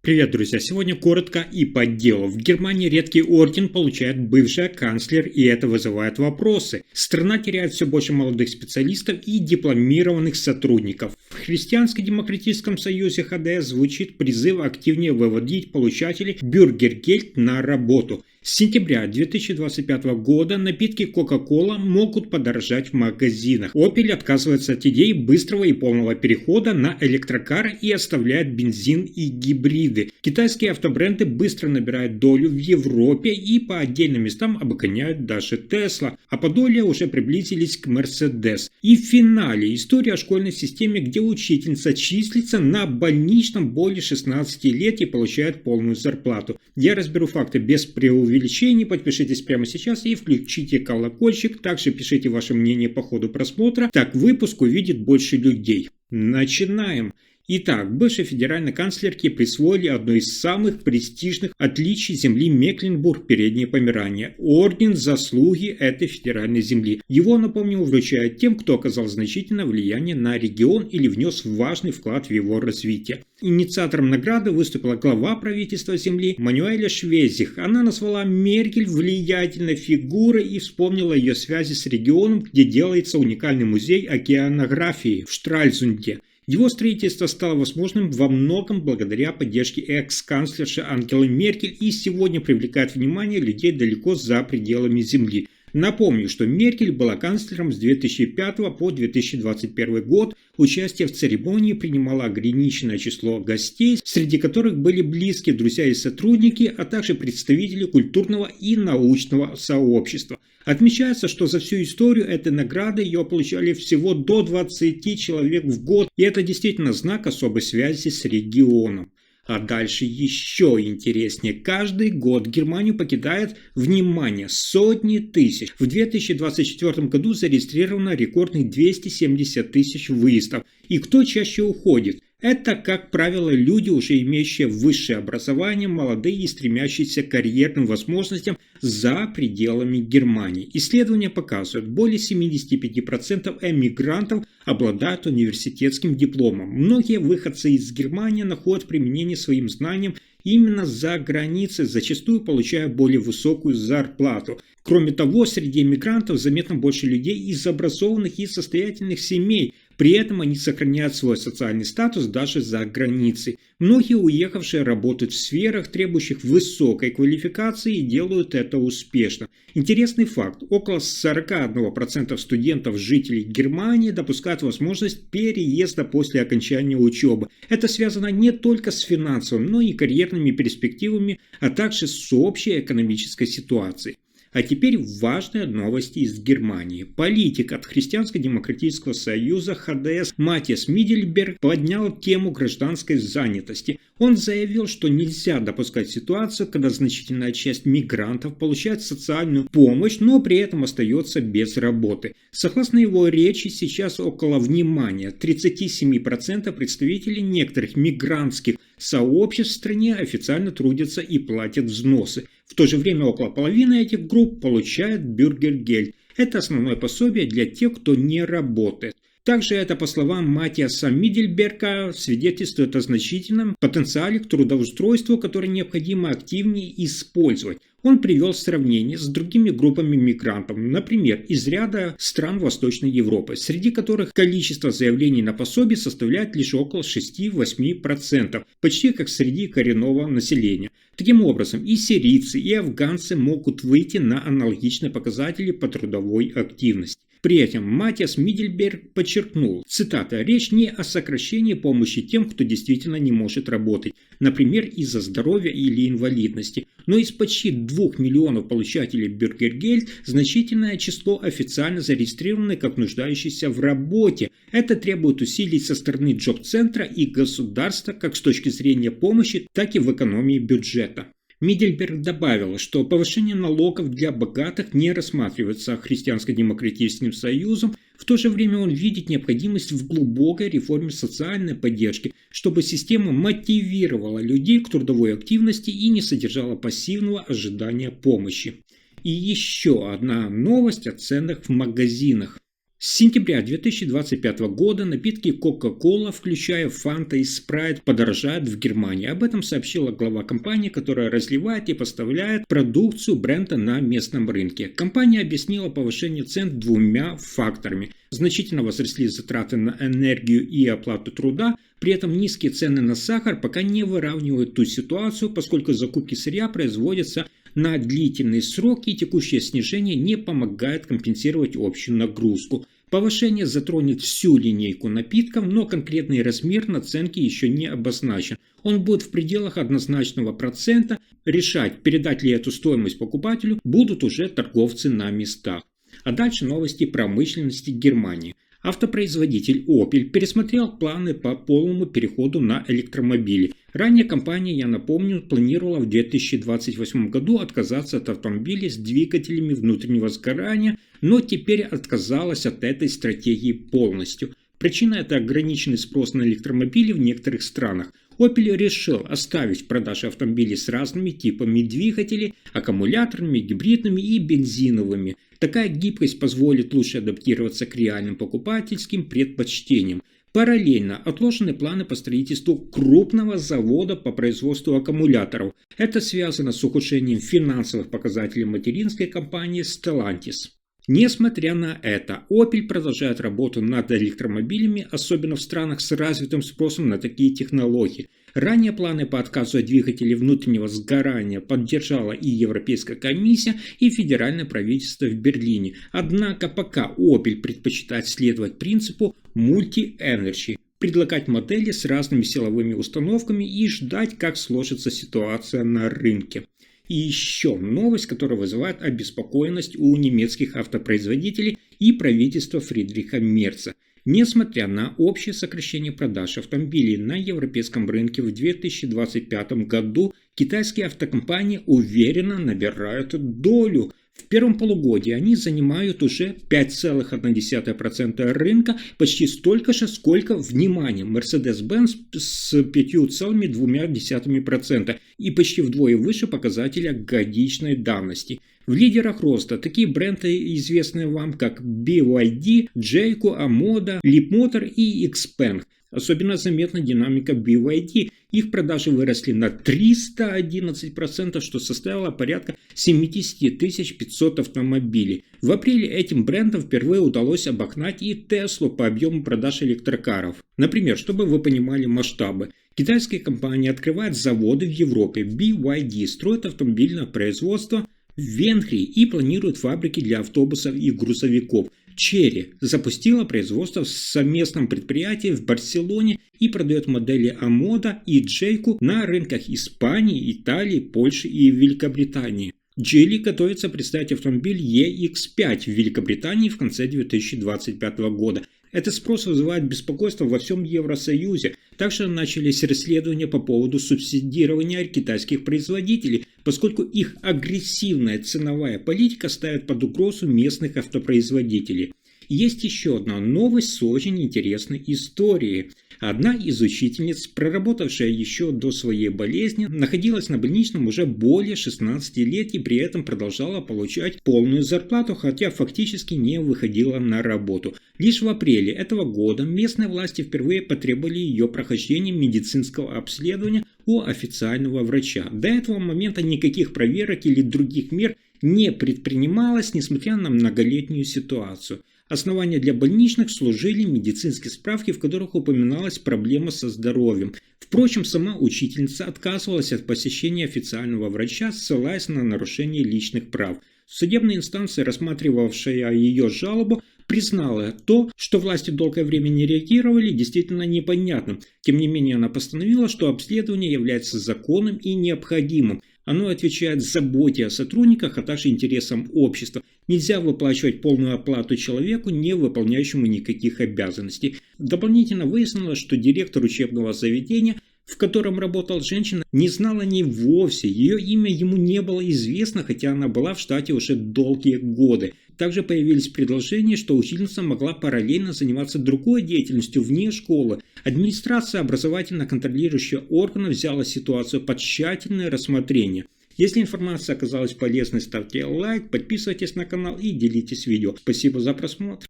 Привет, друзья! Сегодня коротко и по делу. В Германии редкий орден получает бывшая канцлер, и это вызывает вопросы. Страна теряет все больше молодых специалистов и дипломированных сотрудников. В Христианско-демократическом союзе ХДС звучит призыв активнее выводить получателей бюргергельд на работу. С сентября 2025 года напитки Coca-Cola могут подорожать в магазинах. Opel отказывается от идеи быстрого и полного перехода на электрокары и оставляет бензин и гибриды. Китайские автобренды быстро набирают долю в Европе и по отдельным местам обгоняют даже Tesla, а по доле уже приблизились к Mercedes. И в финале история о школьной системе, где учительница числится на больничном более 16 лет и получает полную зарплату. Я разберу факты без преувеличений. Подпишитесь прямо сейчас и включите колокольчик. Также пишите ваше мнение по ходу просмотра. Так выпуск увидит больше людей. Начинаем. Итак, бывшей федеральной канцлерке присвоили одно из самых престижных отличий земли Мекленбург, Переднее Померания – орден заслуги этой федеральной земли. Его, напомню, вручают тем, кто оказал значительное влияние на регион или внес важный вклад в его развитие. Инициатором награды выступила глава правительства земли Мануэля Швезих. Она назвала Меркель влиятельной фигурой и вспомнила ее связи с регионом, где делается уникальный музей океанографии в Штральзунде. Его строительство стало возможным во многом благодаря поддержке экс-канцлерши Ангелы Меркель и сегодня привлекает внимание людей далеко за пределами Земли. Напомню, что Меркель была канцлером с 2005 по 2021 год. Участие в церемонии принимало ограниченное число гостей, среди которых были близкие друзья и сотрудники, а также представители культурного и научного сообщества. Отмечается, что за всю историю этой награды ее получали всего до 20 человек в год, и это действительно знак особой связи с регионом. А дальше еще интереснее. Каждый год Германию покидает, внимание, сотни тысяч. В 2024 году зарегистрировано рекордных 270 тысяч выездов. И кто чаще уходит? Это, как правило, люди, уже имеющие высшее образование, молодые и стремящиеся к карьерным возможностям за пределами Германии. Исследования показывают, более 75% эмигрантов обладают университетским дипломом. Многие выходцы из Германии находят применение своим знаниям именно за границей, зачастую получая более высокую зарплату. Кроме того, среди эмигрантов заметно больше людей из образованных и состоятельных семей. При этом они сохраняют свой социальный статус даже за границей. Многие уехавшие работают в сферах, требующих высокой квалификации, и делают это успешно. Интересный факт. Около 41% студентов-жителей Германии допускают возможность переезда после окончания учебы. Это связано не только с финансовыми, но и карьерными перспективами, а также с общей экономической ситуацией. А теперь важные новости из Германии. Политик от Христианско-демократического союза ХДС Матиас Мидельберг поднял тему гражданской занятости. Он заявил, что нельзя допускать ситуацию, когда значительная часть мигрантов получает социальную помощь, но при этом остается без работы. Согласно его речи, сейчас около, внимания, 37% представителей некоторых мигрантских сообществ в стране официально трудятся и платят взносы. В то же время около половины этих групп получают бюргергельд. Это основное пособие для тех, кто не работает. Также это, по словам Матиаса Мидельберга, свидетельствует о значительном потенциале к трудоустройству, который необходимо активнее использовать. Он привел сравнение с другими группами мигрантов, например, из ряда стран Восточной Европы, среди которых количество заявлений на пособие составляет лишь около 6-8%, почти как среди коренного населения. Таким образом, и сирийцы, и афганцы могут выйти на аналогичные показатели по трудовой активности. При этом Матиас Мидельберг подчеркнул, цитата, «речь не о сокращении помощи тем, кто действительно не может работать, например, из-за здоровья или инвалидности, но из почти 2 миллионов получателей бюргергельд значительное число официально зарегистрированы как нуждающиеся в работе. Это требует усилий со стороны джоб-центра и государства как с точки зрения помощи, так и в экономии бюджета». Мидельберг добавил, что повышение налогов для богатых не рассматривается Христианско-демократическим союзом, в то же время он видит необходимость в глубокой реформе социальной поддержки, чтобы система мотивировала людей к трудовой активности и не содержала пассивного ожидания помощи. И еще одна новость о ценах в магазинах. С сентября 2025 года напитки Coca-Cola, включая Fanta и Sprite, подорожают в Германии. Об этом сообщила глава компании, которая разливает и поставляет продукцию бренда на местном рынке. Компания объяснила повышение цен двумя факторами. Значительно возросли затраты на энергию и оплату труда, при этом низкие цены на сахар пока не выравнивают ту ситуацию, поскольку закупки сырья производятся на длительные сроки, и текущее снижение не помогает компенсировать общую нагрузку. Повышение затронет всю линейку напитков, но конкретный размер наценки еще не обозначен. Он будет в пределах однозначного процента. Решать, передать ли эту стоимость покупателю, будут уже торговцы на местах. А дальше новости промышленности Германии. Автопроизводитель Opel пересмотрел планы по полному переходу на электромобили. Ранее компания, я напомню, планировала в 2028 году отказаться от автомобилей с двигателями внутреннего сгорания, но теперь отказалась от этой стратегии полностью. Причина – это ограниченный спрос на электромобили в некоторых странах. Opel решил оставить в продаже автомобили с разными типами двигателей, аккумуляторными, гибридными и бензиновыми. Такая гибкость позволит лучше адаптироваться к реальным покупательским предпочтениям. Параллельно отложены планы по строительству крупного завода по производству аккумуляторов. Это связано с ухудшением финансовых показателей материнской компании Stellantis. Несмотря на это, Opel продолжает работу над электромобилями, особенно в странах с развитым спросом на такие технологии. Ранее планы по отказу от двигателей внутреннего сгорания поддержала и Европейская комиссия, и федеральное правительство в Берлине. Однако пока Opel предпочитает следовать принципу multi-energy, предлагать модели с разными силовыми установками и ждать, как сложится ситуация на рынке. И еще новость, которая вызывает обеспокоенность у немецких автопроизводителей и правительства Фридриха Мерца. Несмотря на общее сокращение продаж автомобилей на европейском рынке в 2025 году, китайские автокомпании уверенно набирают долю. В первом полугодии они занимают уже 5,1% рынка, почти столько же, сколько, внимание, Mercedes-Benz с 5,2% и почти вдвое выше показателя годичной давности. В лидерах роста такие бренды, известные вам как BYD, Jayco, Amoda, Leapmotor и Xpeng. Особенно заметна динамика BYD. Их продажи выросли на 311%, что составило порядка 70 500 автомобилей. В апреле этим брендам впервые удалось обогнать и Tesla по объему продаж электрокаров. Например, чтобы вы понимали масштабы, китайские компании открывают заводы в Европе. BYD строит автомобильное производство в Венгрии и планирует фабрики для автобусов и грузовиков. Chery запустила производство в совместном предприятии в Барселоне и продает модели Amoda и Jayco на рынках Испании, Италии, Польши и Великобритании. Geely готовится представить автомобиль EX5 в Великобритании в конце 2025 года. Этот спрос вызывает беспокойство во всем Евросоюзе. Также начались расследования по поводу субсидирования китайских производителей, поскольку их агрессивная ценовая политика ставит под угрозу местных автопроизводителей. Есть еще одна новость с очень интересной историей. Одна из учительниц, проработавшая еще до своей болезни, находилась на больничном уже более 16 лет и при этом продолжала получать полную зарплату, хотя фактически не выходила на работу. Лишь в апреле этого года местные власти впервые потребовали ее прохождения медицинского обследования у официального врача. До этого момента никаких проверок или других мер не предпринималось, несмотря на многолетнюю ситуацию. Основания для больничных служили медицинские справки, в которых упоминалась проблема со здоровьем. Впрочем, сама учительница отказывалась от посещения официального врача, ссылаясь на нарушение личных прав. Судебная инстанция, рассматривавшая ее жалобу, признала то, что власти долгое время не реагировали, действительно непонятным. Тем не менее, она постановила, что обследование является законным и необходимым. Оно отвечает заботе о сотрудниках, а также интересам общества. Нельзя выплачивать полную оплату человеку, не выполняющему никаких обязанностей. Дополнительно выяснилось, что директор учебного заведения, в котором работала женщина, не знала ни вовсе. Ее имя ему не было известно, хотя она была в штате уже долгие годы. Также появились предложения, что учительница могла параллельно заниматься другой деятельностью вне школы. Администрация образовательно-контролирующего органа взяла ситуацию под тщательное рассмотрение. Если информация оказалась полезной, ставьте лайк, подписывайтесь на канал и делитесь видео. Спасибо за просмотр.